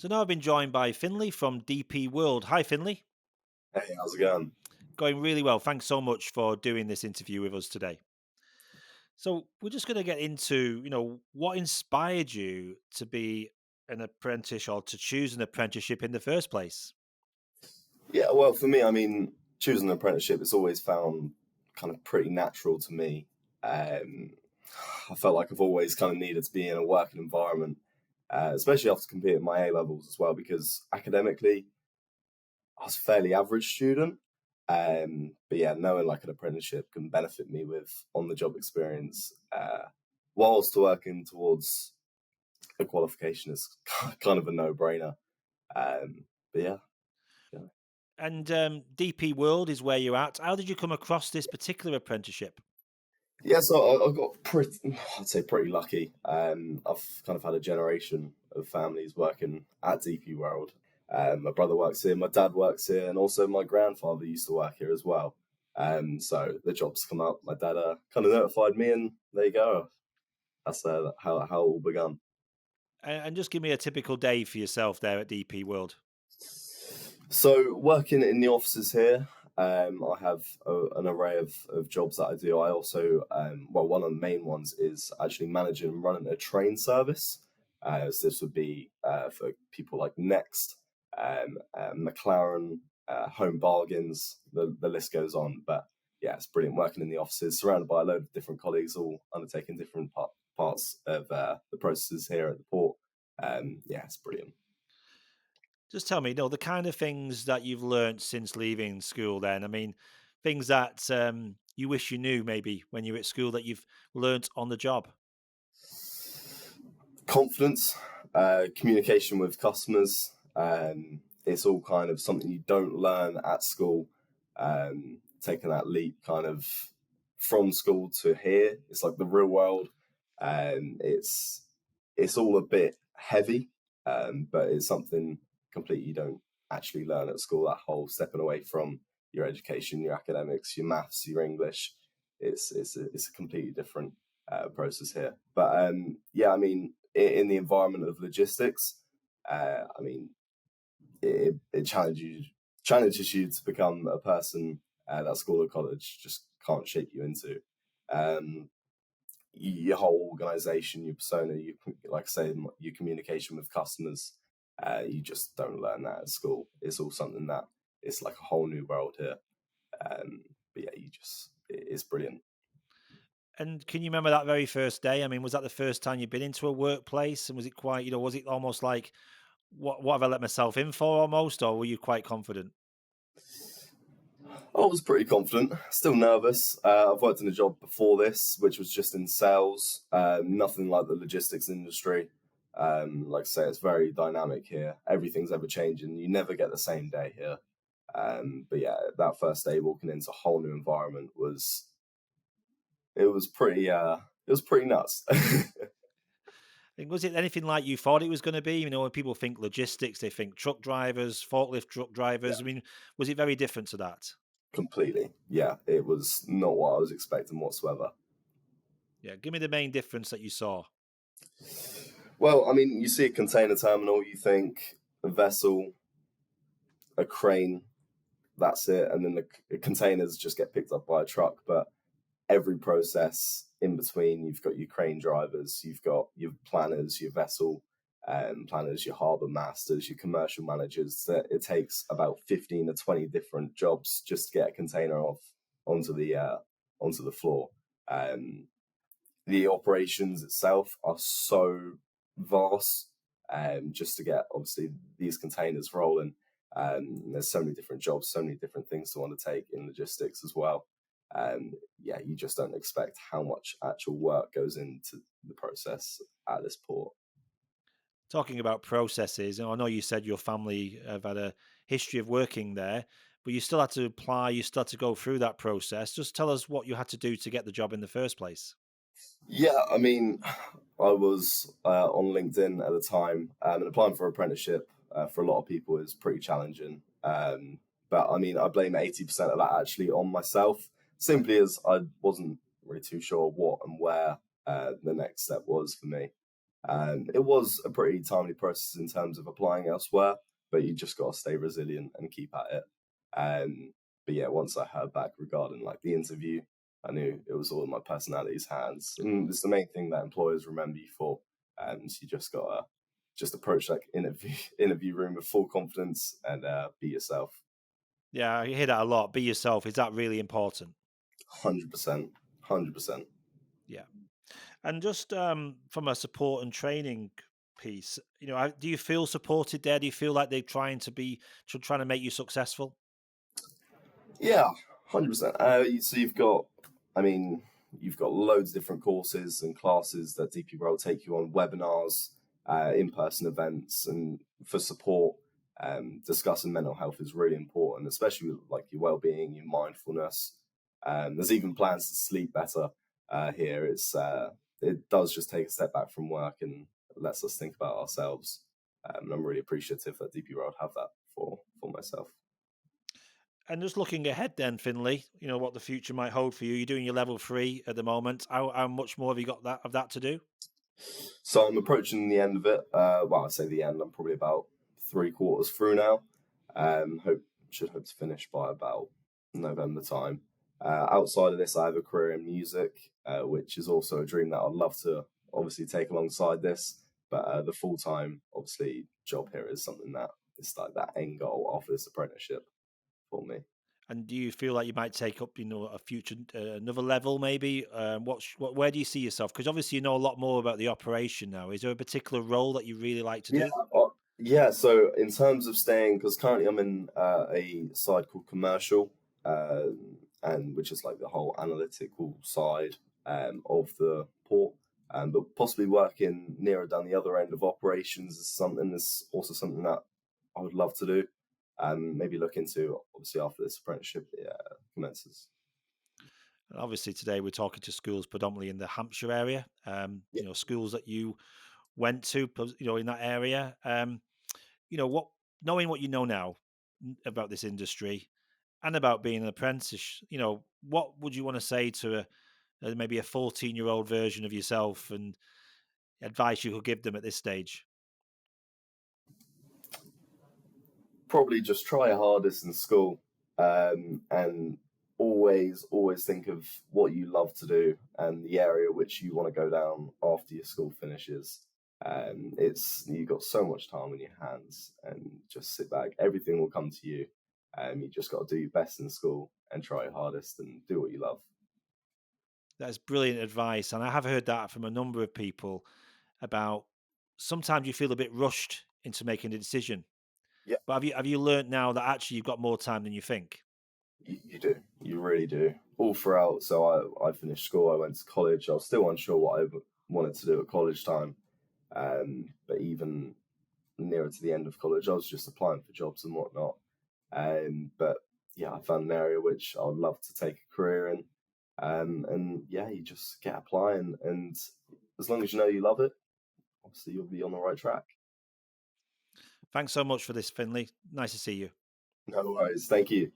So now I've been joined by Finley from DP World. Hi, Finley. Hey, how's it going? Going really well. Thanks so much for doing this interview with us today. So we're just going to get into, what inspired you to be an apprentice or to choose an apprenticeship in the first place? Yeah, well, for me, choosing an apprenticeship, it's always found kind of pretty natural to me. Um, I felt like I've always kind of needed to be in a working environment, especially after completing my A levels as well, because academically, I was a fairly average student. But yeah, knowing like an apprenticeship can benefit me with on the job experience, whilst working towards a qualification is kind of a no brainer. But yeah. Yeah. And DP World is where you're at. How did you come across this particular apprenticeship? Yeah, so I got pretty, I'd say pretty lucky. I've kind of had a generation of families working at DP World. My brother works here, my dad works here, and also my grandfather used to work here as well. So the jobs come up. My dad kind of notified me, and there you go. That's how it all began. And just give me a typical day for yourself there at DP World. So working in the offices here, I have an array of jobs that I do. I also, one of the main ones is actually managing and running a train service. So this would be for people like Next, McLaren, Home Bargains. The list goes on. But yeah, it's brilliant working in the offices, surrounded by a load of different colleagues, all undertaking different parts of the processes here at the port. Yeah, it's brilliant. Just tell me, the kind of things that you've learnt since leaving school then. I mean, things that you wish you knew maybe when you were at school that you've learnt on the job. Confidence, communication with customers. It's all kind of something you don't learn at school. Taking that leap kind of from school to here, it's like the real world. It's all a bit heavy, but it's something completely you don't actually learn at school. That whole stepping away from your education, your academics, your maths, your English. It's a completely different process here. But yeah, in the environment of logistics, it challenges you to become a person that school or college just can't shape you into. Um, your whole organization, your persona, like I say, your communication with customers, you just don't learn that at school. It's all something that it's like a whole new world here. But yeah, it's brilliant. And can you remember that very first day? I mean, was that the first time you'd been into a workplace? And was it quite, was it almost like, what have I let myself in for almost? Or were you quite confident? I was pretty confident, still nervous. I've worked in a job before this, which was just in sales, nothing like the logistics industry. Like I say, it's very dynamic here. Everything's ever changing. You never get the same day here. But yeah, that first day walking into a whole new environment it was pretty nuts. And was it anything like you thought it was going to be? When people think logistics, they think truck drivers, forklift truck Yeah, drivers. I mean, was it very different to that? completely. Yeah, it was not what I was expecting whatsoever. Yeah, give me the main difference that you saw. Well, you see a container terminal, you think a vessel, a crane, that's it, and then the containers just get picked up by a truck. But every process in between, you've got your crane drivers, you've got your planners, your vessel planners, your harbour masters, your commercial managers. That it takes about 15 to 20 different jobs just to get a container off onto the floor. Um, the operations itself are so vast, just to get obviously these containers rolling. There's so many different jobs, so many different things to undertake in logistics as well. Yeah, you just don't expect how much actual work goes into the process at this port. Talking about processes, and I know you said your family have had a history of working there, but you still had to apply, you still had to go through that process. Just tell us what you had to do to get the job in the first place. Yeah, I was on LinkedIn at the time, and applying for apprenticeship for a lot of people is pretty challenging. But I blame 80% of that actually on myself, simply as I wasn't really too sure what and where the next step was for me. It was a pretty timely process in terms of applying elsewhere, but you just got to stay resilient and keep at it. Um, but yeah, once I heard back regarding like the interview, I knew it was all in my personality's hands, and it's the main thing that employers remember you for. So you just gotta just approach that interview room with full confidence and be yourself. Yeah, I hear that a lot. Be yourself. Is that really important? 100%, 100%. Yeah. And just from a support and training piece, do you feel supported there? Do you feel like they're trying to make you successful? Yeah, 100%. So I mean, you've got loads of different courses and classes that DP will take you on webinars, in-person events, and for support. Discussing mental health is really important, especially with like your well-being, your mindfulness. There's even plans to sleep better here. It does just take a step back from work and lets us think about ourselves. And I'm really appreciative that DP World have that for myself. And just looking ahead then, Finley, what the future might hold for you. You're doing your level 3 at the moment. How much more have you got that to do? So I'm approaching the end of it. Well, I say the end. I'm probably about three quarters through now. Hope should hope to finish by about November time. Outside of this, I have a career in music, which is also a dream that I'd love to obviously take alongside this. But the full time, obviously, job here is something that is like that end goal of this apprenticeship for me. And do you feel like you might take up, a future another level maybe? Where do you see yourself? Because obviously you know a lot more about the operation now. Is there a particular role that you really like to Yeah, do? yeah. So in terms of staying, because currently I'm in a side called commercial, and which is like the whole analytical side of the port. But possibly working nearer down the other end of operations is also something that I would love to do. Maybe look into obviously after this apprenticeship commences. And obviously today we're talking to schools predominantly in the Hampshire area. Yeah. Schools that you went to, in that area. What knowing what you know now about this industry and about being an apprentice, what would you want to say to maybe a 14-year-old version of yourself and advice you could give them at this stage? Probably just try your hardest in school, and always think of what you love to do and the area which you want to go down after your school finishes. It's you've got so much time on your hands, and just sit back. Everything will come to you. You just got to do your best in school and try your hardest and do what you love. That's brilliant advice. And I have heard that from a number of people about sometimes you feel a bit rushed into making a decision. Yeah, But have you learned now that actually you've got more time than you think? you do. You really do. All throughout. So I finished school. I went to college. I was still unsure what I wanted to do at college time. But even nearer to the end of college, I was just applying for jobs and whatnot. But yeah, I found an area which I would love to take a career in. And yeah, you just get applying, and as long as you know you love it, obviously you'll be on the right track. Thanks so much for this, Finley. Nice to see you. No worries. Thank you.